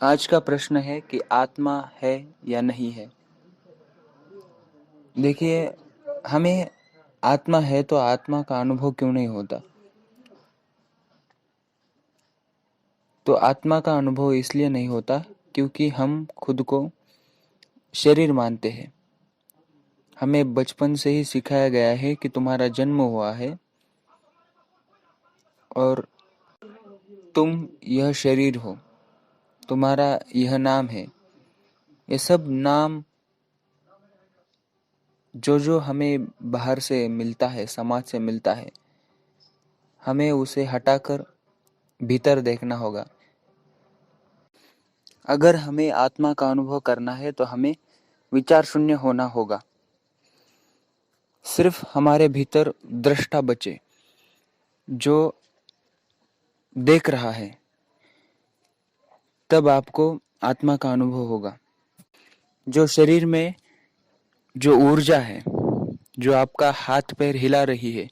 आज का प्रश्न है कि आत्मा है या नहीं है। देखिए, हमें आत्मा है तो आत्मा का अनुभव क्यों नहीं होता? तो आत्मा का अनुभव इसलिए नहीं होता क्योंकि हम खुद को शरीर मानते हैं। हमें बचपन से ही सिखाया गया है कि तुम्हारा जन्म हुआ है और तुम यह शरीर हो, तुम्हारा यह नाम है। ये सब नाम जो हमें बाहर से मिलता है, समाज से मिलता है, हमें उसे हटाकर भीतर देखना होगा। अगर हमें आत्मा का अनुभव करना है तो हमें विचार शून्य होना होगा। सिर्फ हमारे भीतर दृष्टा बचे, जो देख रहा है, तब आपको आत्मा का अनुभव होगा। जो शरीर में जो ऊर्जा है, जो आपका हाथ पैर हिला रही है,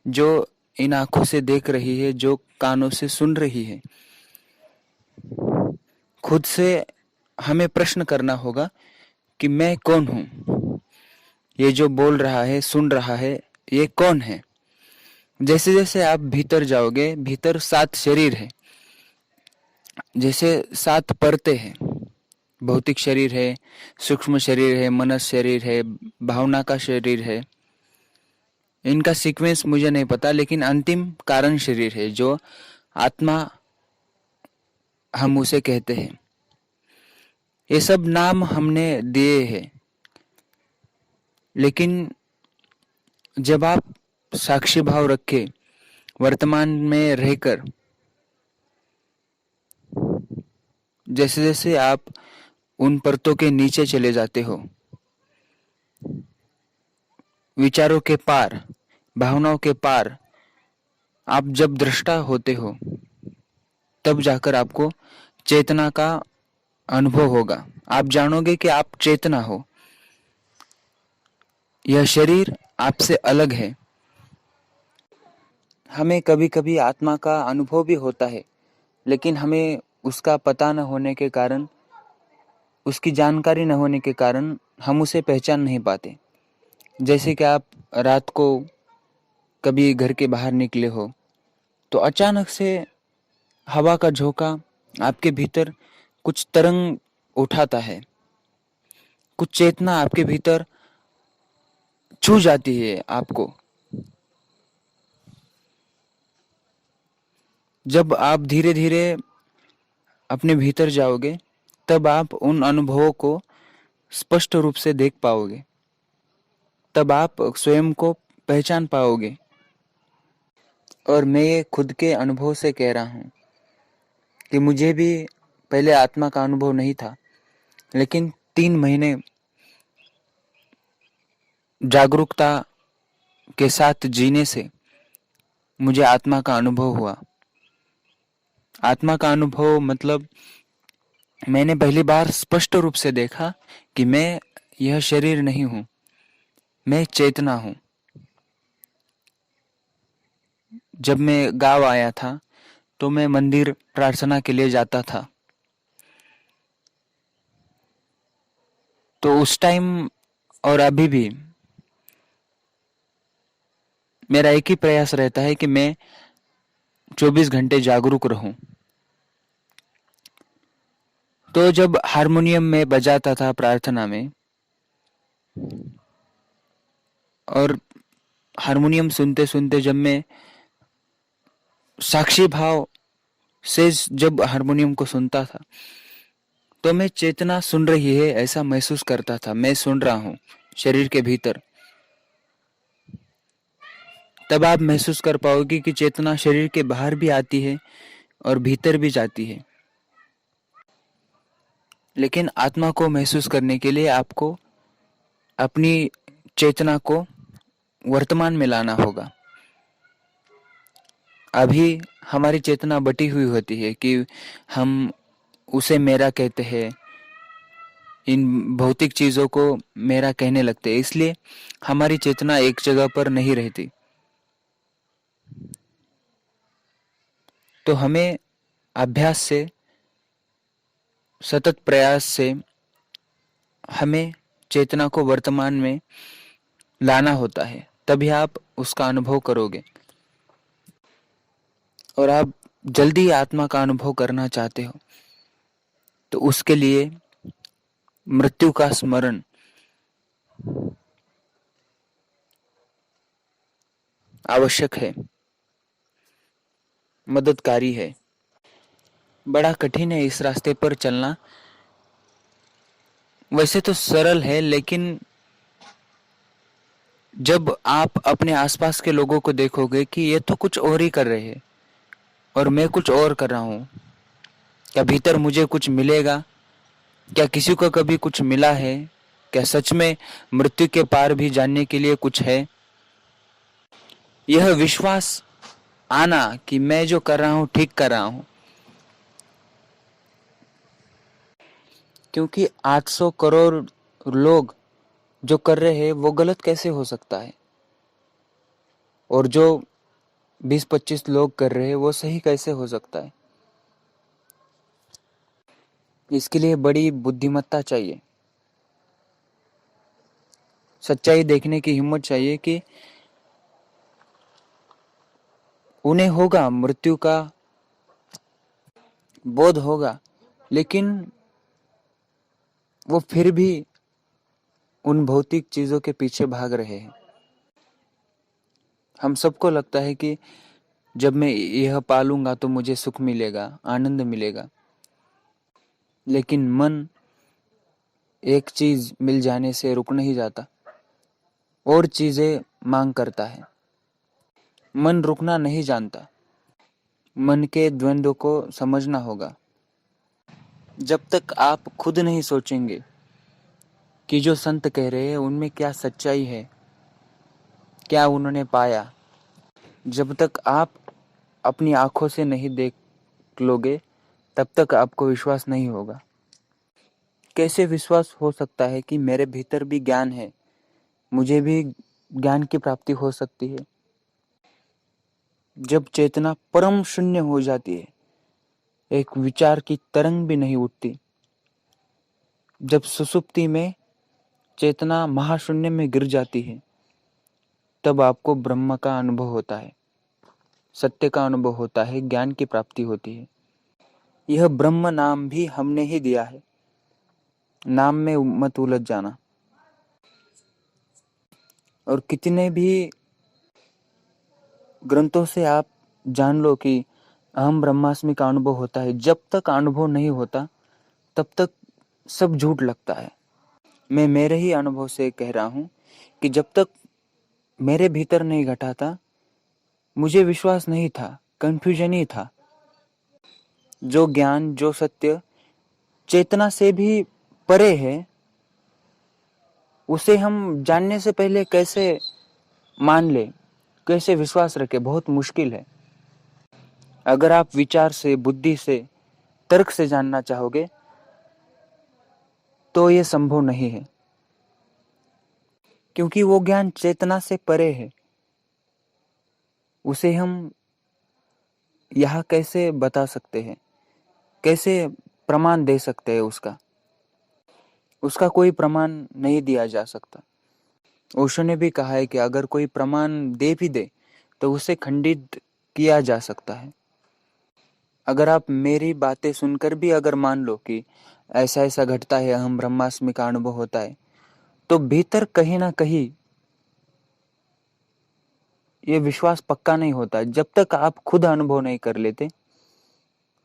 जो इन आंखों से देख रही है, जो कानों से सुन रही है, खुद से हमें प्रश्न करना होगा कि मैं कौन हूँ? ये जो बोल रहा है, सुन रहा है, ये कौन है? जैसे जैसे आप भीतर जाओगे, भीतर 7 शरीर है। जैसे 7 परतें हैं। भौतिक शरीर है, सूक्ष्म शरीर है, मनस शरीर है, भावना का शरीर है। इनका सीक्वेंस मुझे नहीं पता, लेकिन अंतिम कारण शरीर है जो आत्मा हम उसे कहते हैं। ये सब नाम हमने दिए हैं, लेकिन जब आप साक्षी भाव रखे, वर्तमान में रहकर, जैसे जैसे आप उन परतों के नीचे चले जाते हो, विचारों के पार, भावनाओं के पार, आप जब दृष्टा होते हो, तब जाकर आपको चेतना का अनुभव होगा। आप जानोगे कि आप चेतना हो। यह शरीर आपसे अलग है। हमें कभी कभी आत्मा का अनुभव भी होता है, लेकिन हमें उसका पता न होने के कारण, उसकी जानकारी न होने के कारण हम उसे पहचान नहीं पाते। जैसे कि आप रात को कभी घर के बाहर निकले हो, तो अचानक से हवा का झोंका आपके भीतर कुछ तरंग उठाता है, कुछ चेतना आपके भीतर छू जाती है आपको। जब आप धीरे धीरे अपने भीतर जाओगे, तब आप उन अनुभवों को स्पष्ट रूप से देख पाओगे। तब आप स्वयं को पहचान पाओगे। और मैं ये खुद के अनुभव से कह रहा हूँ कि मुझे भी पहले आत्मा का अनुभव नहीं था, लेकिन 3 महीने जागरूकता के साथ जीने से मुझे आत्मा का अनुभव हुआ। आत्मा का अनुभव मतलब मैंने पहली बार स्पष्ट रूप से देखा कि मैं यह शरीर नहीं हूँ, मैं चेतना हूँ। जब मैं गाँव आया था, तो मैं मंदिर प्रार्थना के लिए जाता था। तो उस टाइम और अभी भी मेरा एक ही प्रयास रहता है कि मैं 24 घंटे जागरूक रहूं। तो जब हारमोनियम में बजाता था प्रार्थना में, और हारमोनियम सुनते सुनते जब मैं साक्षी भाव से जब हारमोनियम को सुनता था, तो मैं चेतना सुन रही है ऐसा महसूस करता था। मैं सुन रहा हूँ शरीर के भीतर। तब आप महसूस कर पाओगे कि चेतना शरीर के बाहर भी आती है और भीतर भी जाती है। लेकिन आत्मा को महसूस करने के लिए आपको अपनी चेतना को वर्तमान में लाना होगा। अभी हमारी चेतना बटी हुई होती है कि हम उसे मेरा कहते हैं, इन भौतिक चीज़ों को मेरा कहने लगते हैं, इसलिए हमारी चेतना एक जगह पर नहीं रहती। तो हमें अभ्यास से सतत प्रयास से हमें चेतना को वर्तमान में लाना होता है, तभी आप उसका अनुभव करोगे। और आप जल्दी आत्मा का अनुभव करना चाहते हो तो उसके लिए मृत्यु का स्मरण आवश्यक है, मददकारी है। बड़ा कठिन है इस रास्ते पर चलना। वैसे तो सरल है, लेकिन जब आप अपने आसपास के लोगों को देखोगे कि ये तो कुछ और ही कर रहे हैं और मैं कुछ और कर रहा हूँ, क्या भीतर मुझे कुछ मिलेगा? क्या किसी को कभी कुछ मिला है? क्या सच में मृत्यु के पार भी जानने के लिए कुछ है? यह विश्वास आना कि मैं जो कर रहा हूँ ठीक कर रहा हूँ, क्योंकि 800 करोड़ लोग जो कर रहे हैं वो गलत कैसे हो सकता है, और जो 20-25 लोग कर रहे हैं वो सही कैसे हो सकता है? इसके लिए बड़ी बुद्धिमत्ता चाहिए, सच्चाई देखने की हिम्मत चाहिए कि उन्हें होगा, मृत्यु का बोध होगा, लेकिन वो फिर भी उन भौतिक चीजों के पीछे भाग रहे हैं। हम सबको लगता है कि जब मैं यह पालूंगा तो मुझे सुख मिलेगा, आनंद मिलेगा, लेकिन मन एक चीज मिल जाने से रुक नहीं जाता, और चीजें मांग करता है। मन रुकना नहीं जानता। मन के द्वंद्व को समझना होगा। जब तक आप खुद नहीं सोचेंगे कि जो संत कह रहे हैं उनमें क्या सच्चाई है, क्या उन्होंने पाया, जब तक आप अपनी आंखों से नहीं देख लोगे तब तक आपको विश्वास नहीं होगा। कैसे विश्वास हो सकता है कि मेरे भीतर भी ज्ञान है, मुझे भी ज्ञान की प्राप्ति हो सकती है? जब चेतना परम शून्य हो जाती है, एक विचार की तरंग भी नहीं उठती, जब सुसुप्ति में चेतना महाशून्य में गिर जाती है, तब आपको ब्रह्म का अनुभव होता है, सत्य का अनुभव होता है, ज्ञान की प्राप्ति होती है। यह ब्रह्म नाम भी हमने ही दिया है, नाम में मत उलझ जाना। और कितने भी ग्रंथों से आप जान लो कि अहम ब्रह्मास्मि का अनुभव होता है, जब तक अनुभव नहीं होता तब तक सब झूठ लगता है। मैं मेरे ही अनुभव से कह रहा हूं कि जब तक मेरे भीतर नहीं घटा था, मुझे विश्वास नहीं था, कंफ्यूजन ही था। जो ज्ञान, जो सत्य चेतना से भी परे है, उसे हम जानने से पहले कैसे मान ले, कैसे विश्वास रखे, बहुत मुश्किल है। अगर आप विचार से, बुद्धि से, तर्क से जानना चाहोगे तो यह संभव नहीं है, क्योंकि वो ज्ञान चेतना से परे है। उसे हम यहाँ कैसे बता सकते हैं, कैसे प्रमाण दे सकते हैं? उसका उसका कोई प्रमाण नहीं दिया जा सकता। ओशो ने भी कहा है कि अगर कोई प्रमाण दे भी दे तो उसे खंडित किया जा सकता है। अगर आप मेरी बातें सुनकर भी अगर मान लो कि ऐसा ऐसा घटता है, अहम ब्रह्मास्मि का अनुभव होता है, तो भीतर कहीं ना कहीं ये विश्वास पक्का नहीं होता। जब तक आप खुद अनुभव नहीं कर लेते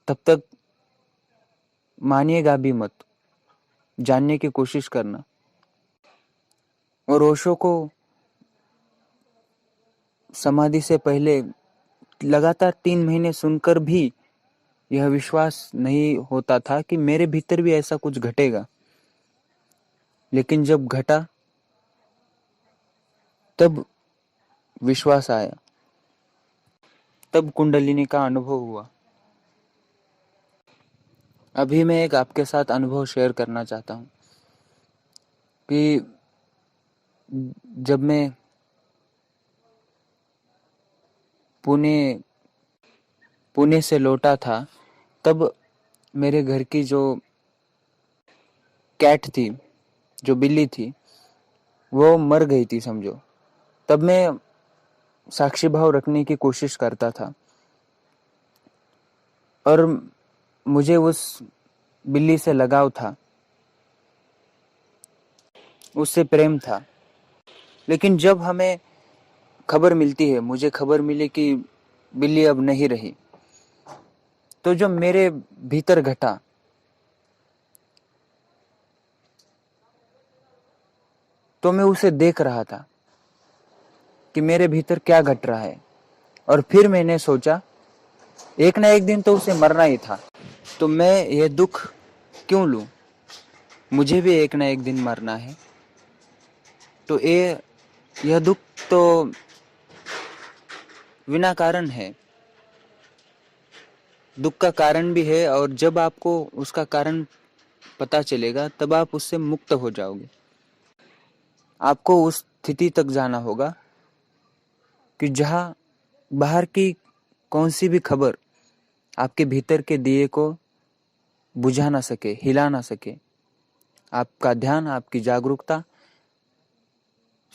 तब तक मानिएगा भी मत, जानने की कोशिश करना। और ओशो को समाधि से पहले लगातार 3 महीने सुनकर भी यह विश्वास नहीं होता था कि मेरे भीतर भी ऐसा कुछ घटेगा, लेकिन जब घटा तब विश्वास आया, तब कुंडलिनी का अनुभव हुआ। अभी मैं एक आपके साथ अनुभव शेयर करना चाहता हूँ कि जब मैं पुणे पुणे से लौटा था, तब मेरे घर की जो कैट थी, जो बिल्ली थी, वो मर गई थी समझो। तब मैं साक्षी भाव रखने की कोशिश करता था और मुझे उस बिल्ली से लगाव था, उससे प्रेम था। लेकिन जब हमें खबर मिलती है, मुझे खबर मिली कि बिल्ली अब नहीं रही, तो जो मेरे भीतर घटा, तो मैं उसे देख रहा था कि मेरे भीतर क्या घट रहा है। और फिर मैंने सोचा एक ना एक दिन तो उसे मरना ही था, तो मैं ये दुख क्यों लूं, मुझे भी एक ना एक दिन मरना है। तो यह दुख तो बिना कारण है, दुख का कारण भी है, और जब आपको उसका कारण पता चलेगा तब आप उससे मुक्त हो जाओगे। आपको उस स्थिति तक जाना होगा कि जहाँ बाहर की कौन सी भी खबर आपके भीतर के दिए को बुझा ना सके, हिला ना सके। आपका ध्यान, आपकी जागरूकता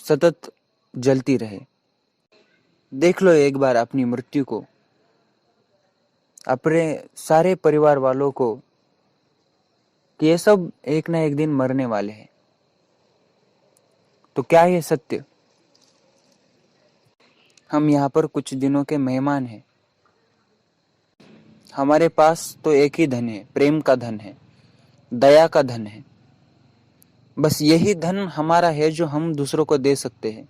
सतत जलती रहे। देख लो एक बार अपनी मृत्यु को, अपने सारे परिवार वालों को, कि ये सब एक ना एक दिन मरने वाले हैं। तो क्या ये सत्य? हम यहाँ पर कुछ दिनों के मेहमान हैं। हमारे पास तो एक ही धन है, प्रेम का धन है, दया का धन है। बस यही धन हमारा है जो हम दूसरों को दे सकते हैं।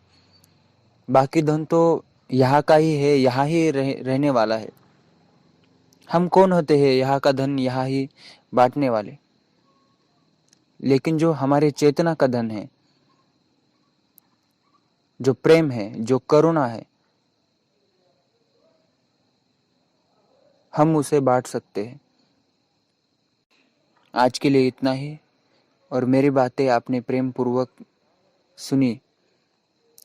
बाकी धन तो यहाँ का ही है, यहाँ ही रहने वाला है। हम कौन होते हैं यहाँ का धन यहाँ ही बांटने वाले? लेकिन जो हमारे चेतना का धन है, जो प्रेम है, जो करुणा है, हम उसे बांट सकते हैं। आज के लिए इतना ही। और मेरी बातें आपने प्रेम पूर्वक सुनी,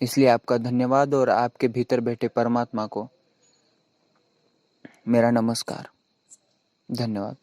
इसलिए आपका धन्यवाद। और आपके भीतर बैठे परमात्मा को मेरा नमस्कार, धन्यवाद।